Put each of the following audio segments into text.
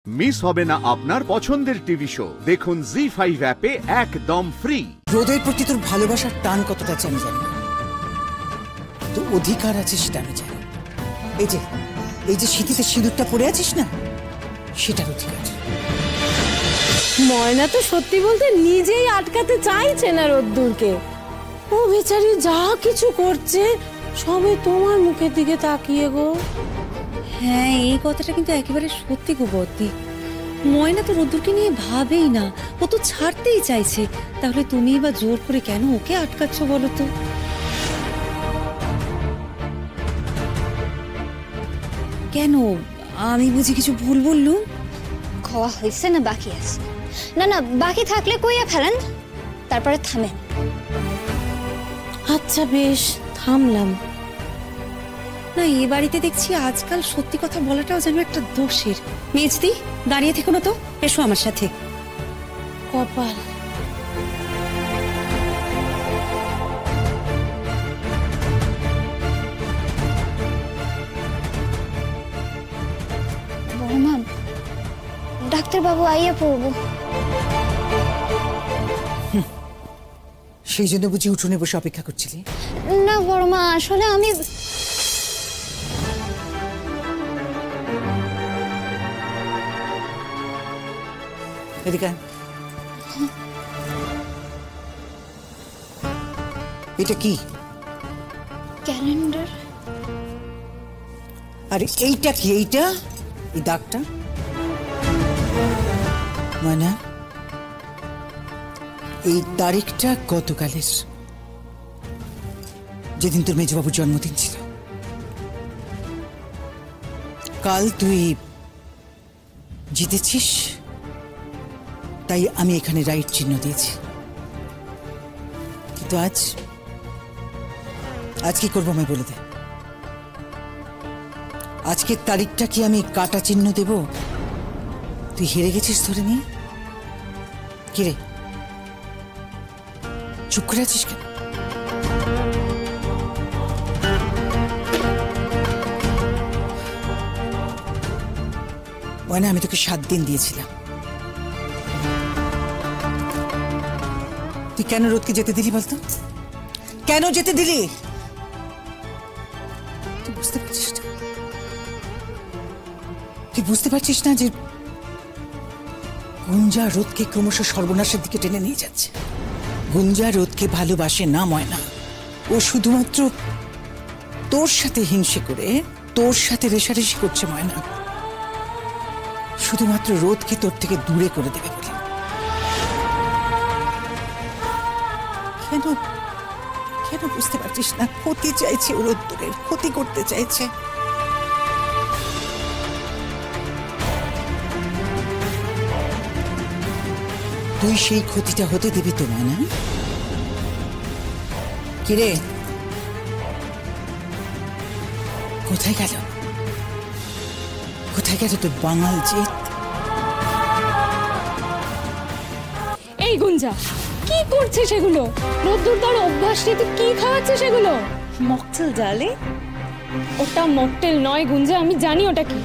Miss হবে না আপনার পছন্দের টিভি শো। দেখুন জি5 অ্যাপে একদম ফ্রি। রোদের প্রতি তোর ভালোবাসার টান কতটা আছে আমি জানি, তো অধিকার আছে সেটা আমি জানি। এই যে সিঁথিতে সিঁদুরটা পরে আছিস না, সেটার অধিকার। ময়না তো সত্যি বলতে নিজেই আটকাতে চাইছে না রোদ্দুরকে। ও বেচারি যা কিছু করছে সবে তোমার মুখের দিকে তাকিয়ে গো। হ্যাঁ, এই কথাটা কিন্তু একেবারে সত্যি গো বদ্দি। ময়না তো রোদ্দুরকে নিয়ে ভাবেই না, ও তো ছাড়তেই চাইছে। তাহলে তুমি বা জোর করে কেন ওকে আটকাচ্ছ বলো তো? কেন, আমি বুঝি কিছু ভুল বললুম? খাওয়া হয়েছে না বাকি আছে? না না, বাকি থাকলে কইয়া ফেলেন, তারপরে থামেন। আচ্ছা বেশ, থামলাম। না, এ বাড়িতে দেখছি আজকাল সত্যি কথা বলাটাও যেন একটা দোষের। মেজদি, দাঁড়িয়ে থেকো না তো, এসো আমার সাথে। কপাল। বৌমা, ডাক্তারবাবু আইয়া পড়ব। সেই জন্য বুঝি উঠোনে বসে অপেক্ষা করছিলি? না বড়মা, আসলে আমি এদিকে। এটা কি? ক্যালেন্ডার। আরে এইটা কি? এইটা এই দাগটা ময়না, এই তারিখটা গতকালের, যেদিন তোর মেজবাবুর জন্মদিন ছিল। কাল তুই জিতেছিস, তাই আমি এখানে রাইট চিহ্ন দিয়েছি। কিন্তু আজ কি করবো আমি বলে দে। আজকের তারিখটা কি আমি কাটা চিহ্ন দেব? তুই হেরে গেছিস ধরে নিয়ে। কিরে, চুপ করে আছিস কেন? ময়না, আমি তোকে 7 দিন দিয়েছিলাম। তুই কেন রোদকে যেতে দিলি বলতো? কেন যেতে দিলি? তুই বুঝতে পারছিস না? তুই বুঝতে পারছিস না যে গুঞ্জা রোদকে ক্রমশ সর্বনাশের দিকে টেনে নিয়ে যাচ্ছে? গুঞ্জা রোদকে ভালোবাসে না ময়না, ও শুধুমাত্র তোর সাথে হিংসে করে তোর সাথে রেষারেষি করছে ময়না, শুধুমাত্র রোদকে তোর থেকে দূরে করে দেবে বলে। কেন কেন বুঝতে পারছিস না? ক্ষতি চাইছে, ও রোদ্দুরের ক্ষতি করতে চাইছে। তুই সেই ক্ষতিটা হতে দিবি তো না? কিরে, কোথায় গেল তোর বাঙাল জেদ? এই গুঞ্জা, কি করছে সেগুলো? রোদ্দুর তার অভ্যাস নেই, তুই কি খাওয়াচ্ছে সেগুলো? মকটেল ডালে। ওটা মকটেল নয় গুঞ্জা, আমি জানি ওটা কি।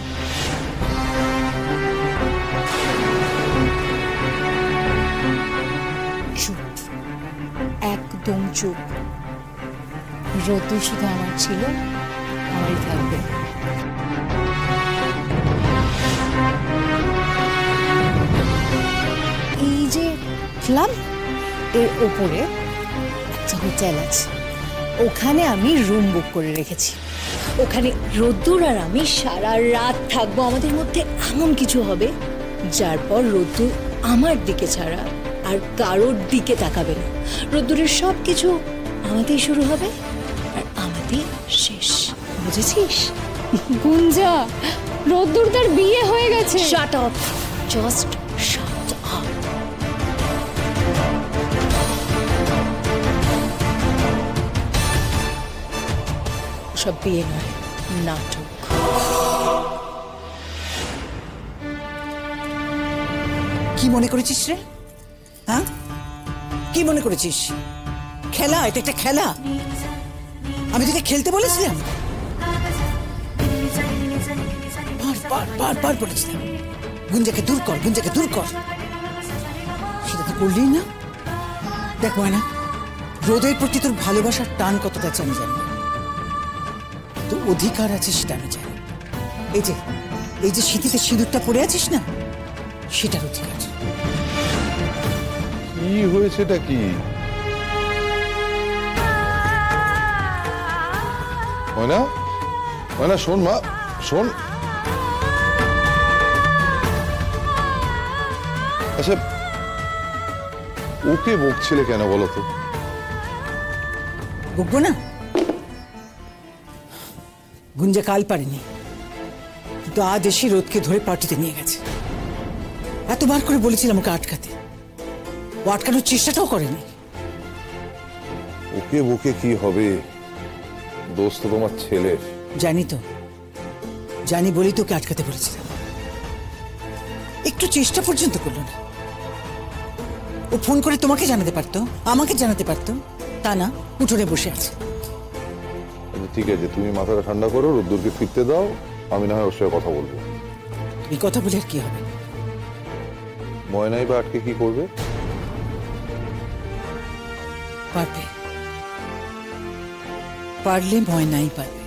চুপ, একদম চুপ। রোদ্দুর শুধু আমার ছিল, আমারই থাকবে। এই যে ক্লাব, এর ওপরে একটা হোটেল আছে, ওখানে আমি রুম বুক করে রেখেছি। ওখানে রোদ্দুর আর আমি সারা রাত থাকবো। আমাদের মধ্যে এমন কিছু হবে যার পর রোদ্দুর আমার দিকে ছাড়া আর কারোর দিকে তাকাবে না। রোদ্দুরের সব কিছু আমাতেই শুরু হবে আর আমাতেই শেষ, বুঝেছিস? গুঞ্জা, রোদ্দুর তার বিয়ে হয়ে গেছে। Shut up, just shut up. সব বিয়ে নয়, নাটক। কি মনে করেছিস রে? হ্যাঁ, কি মনে করেছিস? খেলা, এটা একটা খেলা। আমি তোকে খেলতে বলেছিলাম? বারবার বলেছিলাম গুঞ্জাকে দূর কর, গুঞ্জাকে দূর কর। সেটা তো করলি না। দেখ ময়না, রোদের প্রতি তোর ভালোবাসার টান কতটা আছে আমি জানি, তো অধিকার আছে সেটা আমি জানি। এই যে সিঁথিতে সিঁদুরটা পরে আছিস না, সেটার অধিকার। কি হয়েছেটা কি? ময়না, ময়না শোন মা, শোন। আচ্ছা, ওকে বকছিলে কেন বলো তো? বকবো না? গুঞ্জা কাল পারেনি, কিন্তু আজ এসে রোদকে ধরে পার্টিতে নিয়ে গেছে। এতবার করে বলেছিলাম ওকে আটকাতে, ও আটকানোর চেষ্টাটাও করেনি। ওকে বকে কি হবে? দোষ তো তোমার ছেলের। জানি তো, জানি বলেই তোকে আটকাতে বলেছিলাম। একটু চেষ্টা পর্যন্ত করলো না। ও ফোন করে তোমাকে জানাতে পারতো, আমাকে জানাতে পারতো, তা না, উঠোনে বসে আছে। ঠিক আছে, তুমি মাথাটা ঠান্ডা করো, রোদ্দুরকে ফিরতে দাও, আমি না হয় ওর সঙ্গে কথা বলবো। এই কথা বলে আর কি হবে? ময়নাই বা আটকে কি করবে? পারবে, পারলে ময়নাই পারবে।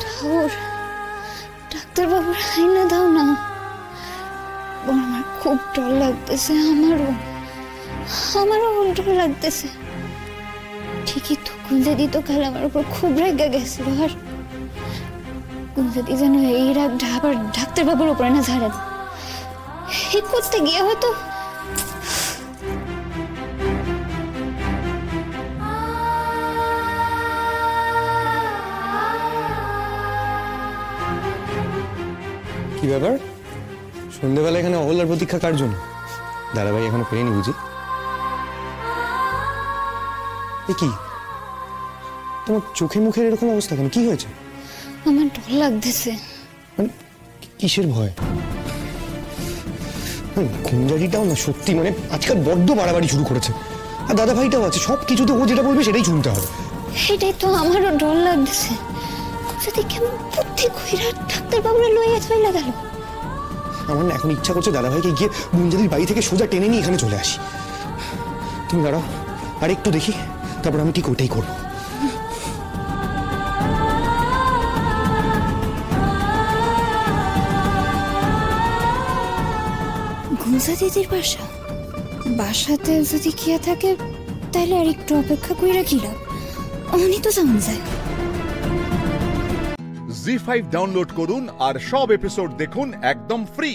ঠাকুর, ডাক্তারবাবুর আইনা দাও না। আমার খুব ডর লাগতেছে, আমারও ডর লাগতেছে। ঠিকই তো, গুঞ্জাদি তো কাল আমার উপর খুব রেগে গেছিল, আর গুঞ্জাদি যেন এই রাগটা আবার ডাক্তারবাবুর উপরে না ঝাড়েন। এই করতে গিয়ে হয়তো কি ব্যাপার, সন্ধ্যেবেলা এখানে অহল্যার প্রতীক্ষা কার জন্য? দাদাভাই এখনো ফেরেনি বুঝি? এ কি, তোমার চোখে মুখের এরকম অবস্থা কেন? কি হয়েছে? আমার ডর লাগতেছে। মানে কিসের ভয়? গুঞ্জারিটাও না সত্যি মানে আজকাল বড্ড বাড়াবাড়ি শুরু করেছে। আর দাদাভাইটাও আছে, সব কিছুতে ও যেটা বলবে সেটাই শুনতে হবে। সেটাই তো আমারও ডর লাগতেছে। যদি কেমন বুদ্ধি কইরা ডাক্তারবাবুরা লইয়া চলে গেল। আমার না এখন ইচ্ছা করছে দাদাভাইকে গিয়ে গুঞ্জারির বাড়ি থেকে সোজা টেনে নিয়ে এখানে চলে আসি। তুমি দাঁড়াও, আর একটু দেখি, তারপর আমি ঠিক ওটাই করবো। গুঞ্জা দিদির বাসাতে যদি কিয়া থাকে, তাহলে আর একটু অপেক্ষা কইরা কি লাভ? অমনি তো জানা যায়। জি5 ডাউনলোড করুন আর সব এপিসোড দেখুন একদম ফ্রি।